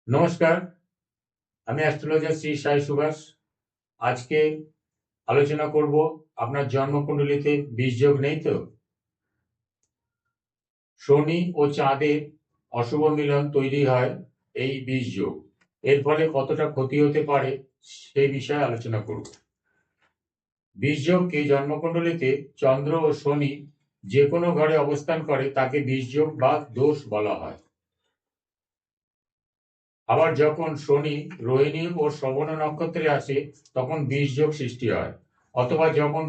নমস্কার, আমি অ্যাস্ট্রোলজার শ্রী সাই সুভাষ। আজকে আলোচনা করব আপনার জন্মকুণ্ডলিতে বীজযোগ নেই তো? শনি ও চাঁদের অশুভ মিলন তৈরি হয় এই বীজযোগ। এর ফলে কতটা ক্ষতি হতে পারে সেই বিষয়ে আলোচনা করব। বীজযোগকে জন্মকুণ্ডলিতে চন্দ্র ও শনি যে কোনো ঘরে অবস্থান করে তাকে বীজযোগ বা দোষ বলা হয়। আবার যখন শনি রোহিণী ও শ্রবণ নক্ষত্রে আসে তখন বীজযোগ সৃষ্টি হয়, অথবা যখন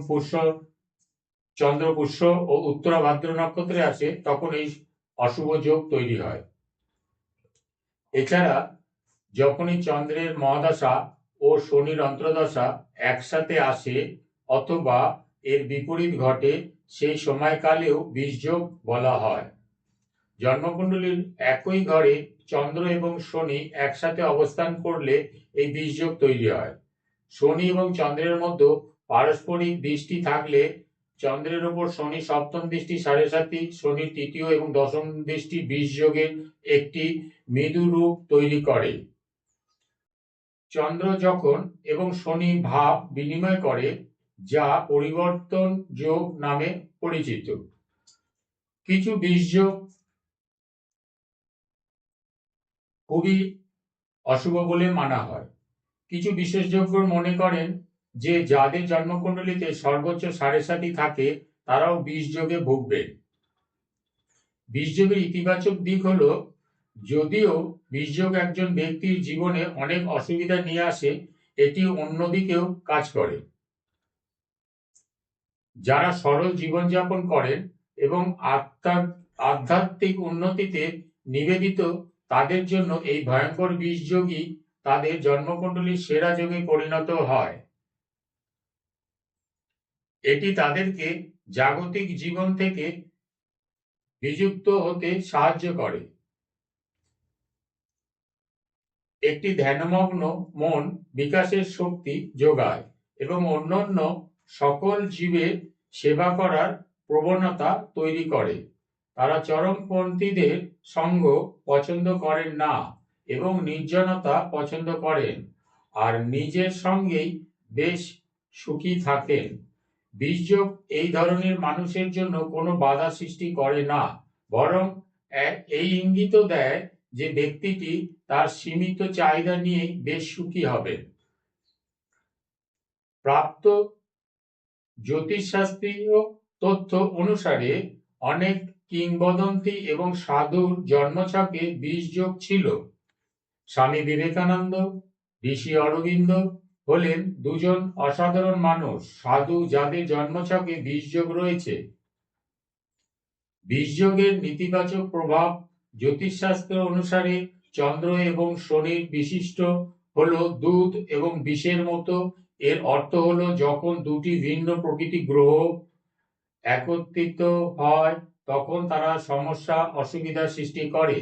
চন্দ্র পুষ্য ও উত্তরা ভাদ্র নক্ষত্রে আসে তখন এই অশুভ যোগ তৈরি হয়। এছাড়া যখনই চন্দ্রের মহাদশা ও শনির অন্তর্দশা একসাথে আসে অথবা এর বিপরীত ঘটে সেই সময়কালেও বীজযোগ বলা হয়। জন্মকুণ্ডলীর একই ঘরে চন্দ্র এবং শনি একসাথে অবস্থান করলে এই বীজযোগ তৈরি হয়। শনি এবং চন্দ্রের মধ্যে পারস্পরিক দৃষ্টি থাকলে চন্দ্রের উপর শনি সপ্তম দৃষ্টি সাড়ে সাতি, শনি তৃতীয় এবং দশম দৃষ্টি বীজযোগের একটি মৃদু রূপ তৈরি করে। চন্দ্র যখন এবং শনি ভাব বিনিময় করে যা পরিবর্তন যোগ নামে পরিচিত। কিছু বীজযোগ খুবই অশুভ বলে মানা হয়। কিছু বিশেষজ্ঞ মনে করেন যে যাদের জন্মকুণ্ডলিতে সর্বোচ্চ সাড়ে সাতি থাকে তারাও বীজযোগে ভুগবেন। বীজযোগের ইতিবাচক দিক হলো, যদিও বীজযোগ একজন ব্যক্তির জীবনে অনেক অসুবিধা নিয়ে আসে, এটি অন্যদিকেও কাজ করে। যারা সরল জীবনযাপন করেন এবং আধ্যাত্মিক উন্নতিতে নিবেদিত তাদের জন্য এই ভয়ঙ্কর বীজযোগই তাদের জন্মকুণ্ডলীর সেরা যোগে পরিণত হয়। এটি তাদেরকে জাগতিক জীবন থেকে বিযুক্ত হতে সাহায্য করে। একটি ধ্যানমগ্ন মন বিকাশের শক্তি যোগায় এবং অন্যান্য সকল জীবের সেবা করার প্রবণতা তৈরি করে। তারা চরমপন্থীদের সঙ্গ পছন্দ করেন না এবং নির্জনতা পছন্দ করেন, আর নিজের সঙ্গেই বেশ সুখী থাকেন। বীজযোগ এই ধরনের মানুষের জন্য কোনো বাধা সৃষ্টি করে না, বরং এই ইঙ্গিত দেয় যে ব্যক্তিটি তার সীমিত চাহিদা নিয়ে বেশ সুখী হবেন। প্রাপ্ত জ্যোতিষশাস্ত্রীয় তথ্য অনুসারে অনেক কিংবদন্তি এবং সাধুর জন্মছকে বীজযোগ ছিল। স্বামী বিবেকানন্দ, ঋষি অরবিন্দ হলেন দুজন অসাধারণ মানুষ সাধু যাদের জন্মছকে বীজযোগ রয়েছে। বীজযোগের নেতিবাচক প্রভাব জ্যোতিষশাস্ত্র অনুসারে চন্দ্র এবং শনির বিশিষ্ট হলো দুধ এবং বিষের মতো। এর অর্থ হলো যখন দুটি ভিন্ন প্রকৃতি গ্রহ একত্রিত হয় তখন তারা সমস্যা অসুবিধা সৃষ্টি করে।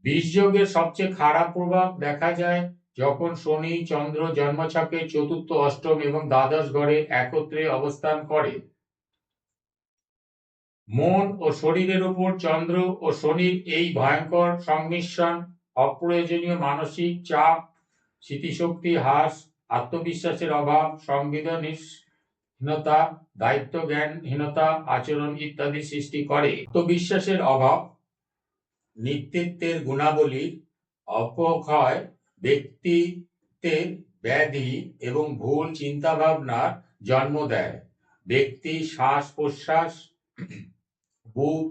বীজযোগের সবচেয়ে খারাপ প্রভাব দেখা যায় যখন শনি চন্দ্র জন্মছকে চতুর্থ, অষ্টম এবং দ্বাদশ ঘরে একত্রে অবস্থান করে। মন ও শরীরের উপর চন্দ্র ও শনির এই ভয়ঙ্কর সংমিশ্রণ অপ্রয়োজনীয় মানসিক চাপ, স্মৃতিশক্তি হ্রাস, আত্মবিশ্বাসের অভাব, সংবেদনশীলতা, দায়িত্ব জ্ঞানহীনতা, আচরণ ইত্যাদি সৃষ্টি করে। আত্মবিশ্বাসের অভাব, নেতৃত্বের গুণাবলীর অপক্ষয়, ব্যক্তিত্বে ব্যাধি এবং ভুল চিন্তাভাবনার জন্ম দেয়। ব্যক্তি শ্বাস প্রশ্বাস, বুক,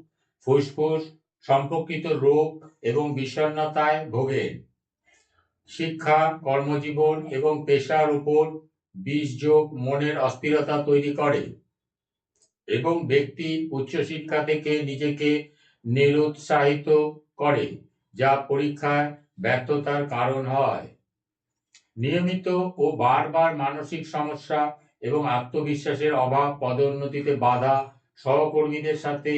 ফুসফুস সম্পর্কিত রোগ এবং বিষণ্ণতায় ভোগে। শিক্ষা, কর্মজীবন এবং পেশার উপর বীজযোগ মনের অস্থিরতা তৈরি করে এবং ব্যক্তি উচ্চশিক্ষা থেকে নিজেকে নিরুৎসাহিত করে, যা পরীক্ষায় ব্যর্থতার কারণ হয়। নিয়মিত ও বারবার মানসিক সমস্যা এবং আত্মবিশ্বাসের অভাব, পদোন্নতিতে বাধা, সহকর্মীদের সাথে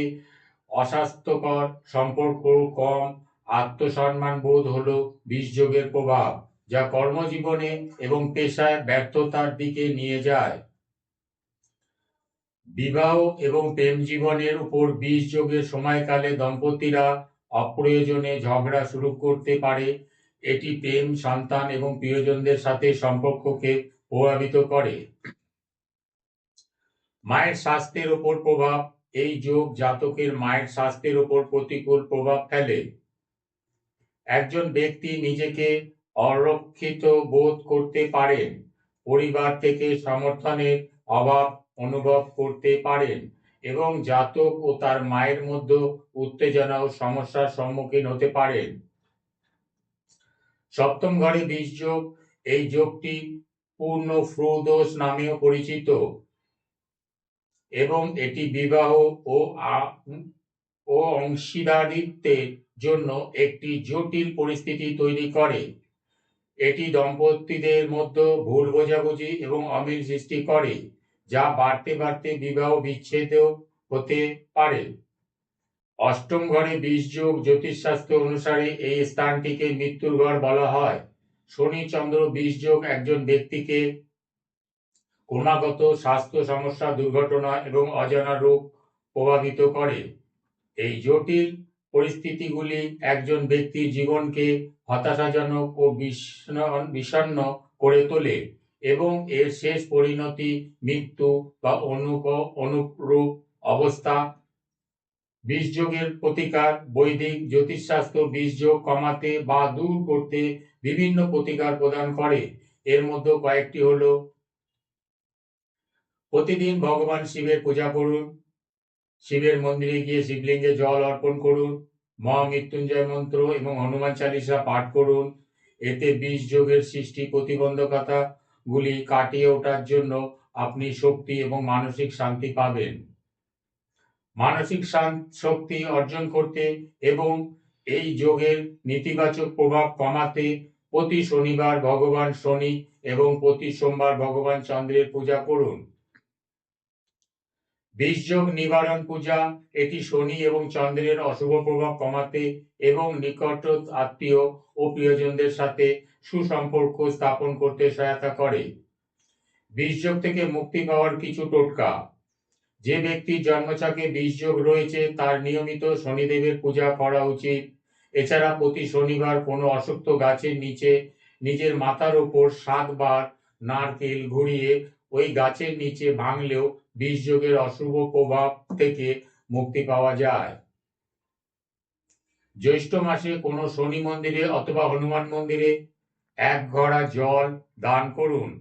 অস্বাস্থ্যকর সম্পর্ক, কম আত্মসম্মান বোধ হলো বীজযোগের প্রভাব, যা কর্মজীবনে এবং পেশায় ব্যর্থতার দিকে নিয়ে যায়। বিবাহ এবং প্রেম জীবনের উপর বীজযোগের সময়কালে দম্পতিরা অপ্রয়োজনে ঝগড়া শুরু করতে পারে। এটি প্রেম, সন্তান এবং প্রিয়জনদের সাথে সম্পর্ককে প্রভাবিত করে। মায়ের স্বাস্থ্যের উপর প্রভাব। এই যোগ জাতকের মায়ের স্বাস্থ্যের উপর প্রতিকূল প্রভাব ফেলে। একজন ব্যক্তি নিজেকে অরক্ষিত বোধ করতে পারেন, পরিবার থেকে সমর্থনের অভাব অনুভব করতে পারেন এবং জাতক ও তার মায়ের মধ্যে উত্তেজনা ও সমস্যার সম্মুখীন হতে পারেন। সপ্তম ঘরে বীজ যোগ। এই যোগটি পূর্ণ ফ্রুদোষ নামেও পরিচিত এবং এটি বিবাহ ও অংশীদারিত্বের জন্য একটি জটিল পরিস্থিতি তৈরি করে। এটি দম্পতিদের মধ্যে ভুল বোঝাবুঝি এবং অমিল সৃষ্টি করে, যা বাড়তে বাড়তে বিবাহ বিচ্ছেদও হতে পারে। অষ্টম ঘরে বীজ যোগ। জ্যোতিষশাস্ত্র অনুসারে এই স্থানটিকে মৃত্যুর ঘর বলা হয়। শনি চন্দ্র বীজ যোগ একজন ব্যক্তিকে ক্রমাগত স্বাস্থ্য সমস্যা, দুর্ঘটনা এবং অজানা রোগ প্রভাবিত করে। এই জটিল পরিস্থিতিগুলি একজন ব্যক্তির জীবনকে হতাশাজনক ও বিষণ্ণ করে তোলে এবং এর শেষ পরিণতি মৃত্যু বা অনুরূপ অবস্থা। বীজযোগের প্রতিকার। বৈদিক জ্যোতিষশাস্ত্র বীজযোগ কমাতে বা দূর করতে বিভিন্ন প্রতিকার প্রদান করে। এর মধ্যে কয়েকটি হলো: প্রতিদিন ভগবান শিবের পূজা করুন, শিবের মন্দিরে গিয়ে শিবলিঙ্গে জল অর্পণ করুন, মহামৃত্যুঞ্জয় মন্ত্র এবং হনুমান চালিসা পাঠ করুন। এতে বীজ যোগের সৃষ্টি প্রতিবন্ধকতা গুলি কাটিয়ে ওঠার জন্য আপনি শক্তি এবং মানসিক শান্তি পাবেন। মানসিক শক্তি অর্জন করতে এবং এই যোগের নেতিবাচক প্রভাব কমাতে প্রতি শনিবার ভগবান শনি এবং প্রতি সোমবার ভগবান চন্দ্রের পূজা করুন। বীজযোগ নিবারণ পূজা। এটি শনি এবং চন্দ্রের অশুভ প্রভাব কমাতে এবং নিকট আত্মীয় ও প্রিয়জনদের সাথে সুসম্পর্ক স্থাপন করতে সহায়তা করে। বীজযোগ থেকে মুক্তি পাওয়ার কিছু টোটকা। যে ব্যক্তির জন্মছকে বীজযোগ রয়েছে তার নিয়মিত শনিদেবের পূজা করা উচিত। এছাড়া প্রতি শনিবার কোনো অশ্বত্থ গাছের নিচে নিজের মাথার উপর 7 বার নারকেল ঘুরিয়ে ওই গাছের নিচে ভাঙলেও বীজযোগের অশুভ প্রভাব থেকে মুক্তি পাওয়া যায়। জ্যৈষ্ঠ মাসে কোনো শনি মন্দিরে অথবা হনুমান মন্দিরে 1 ঘড়া জল দান করুন।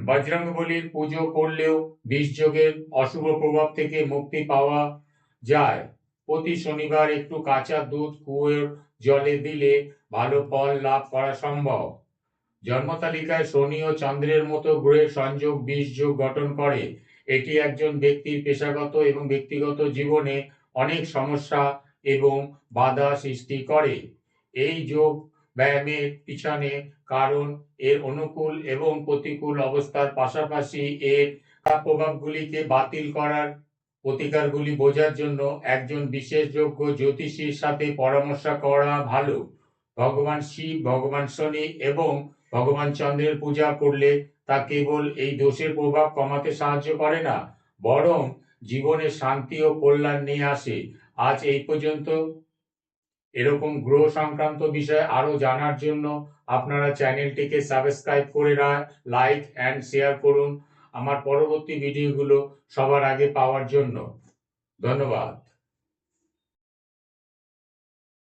বজরংবলীর পুজো করলেও বীজযোগের অশুভ প্রভাব থেকে মুক্তি পাওয়া যায়। প্রতি শনিবার একটু কাঁচা দুধ কুয়োর জলে দিলে ভালো ফল লাভ করা সম্ভব। জন্ম তালিকায় শনি ও চন্দ্রের মতো গ্রহের সংযোগ বীজযোগ গঠন করে। এটি একজন ব্যক্তির পেশাগত এবং ব্যক্তিগত জীবনে অনেক সমস্যা এবং বাধা সৃষ্টি করে। এই যোগ ব্যায়ামের পিছনে কারণ এর অনুকূল এবং প্রতিকূল অবস্থার পাশাপাশি এর প্রভাবগুলিকে বাতিল করার প্রতিকারগুলি বোঝার জন্য একজন বিশেষজ্ঞ জ্যোতিষীর সাথে পরামর্শ করা ভালো। ভগবান শিব, ভগবান শনি এবং ভগবান চন্দ্রের পূজা করলে তা কেবল এই দোষের প্রভাব কমাতে সাহায্য করে না, বরং জীবনে শান্তি ও কল্যাণ নিয়ে আসে। আজ এই পর্যন্ত। এরকম গ্রহ সংক্রান্ত বিষয়ে আরো জানার জন্য আপনারা চ্যানেলটিকে সাবস্ক্রাইব করে লাইক এন্ড শেয়ার করুন আমার পরবর্তী ভিডিওগুলো সবার আগে পাওয়ার জন্য। ধন্যবাদ।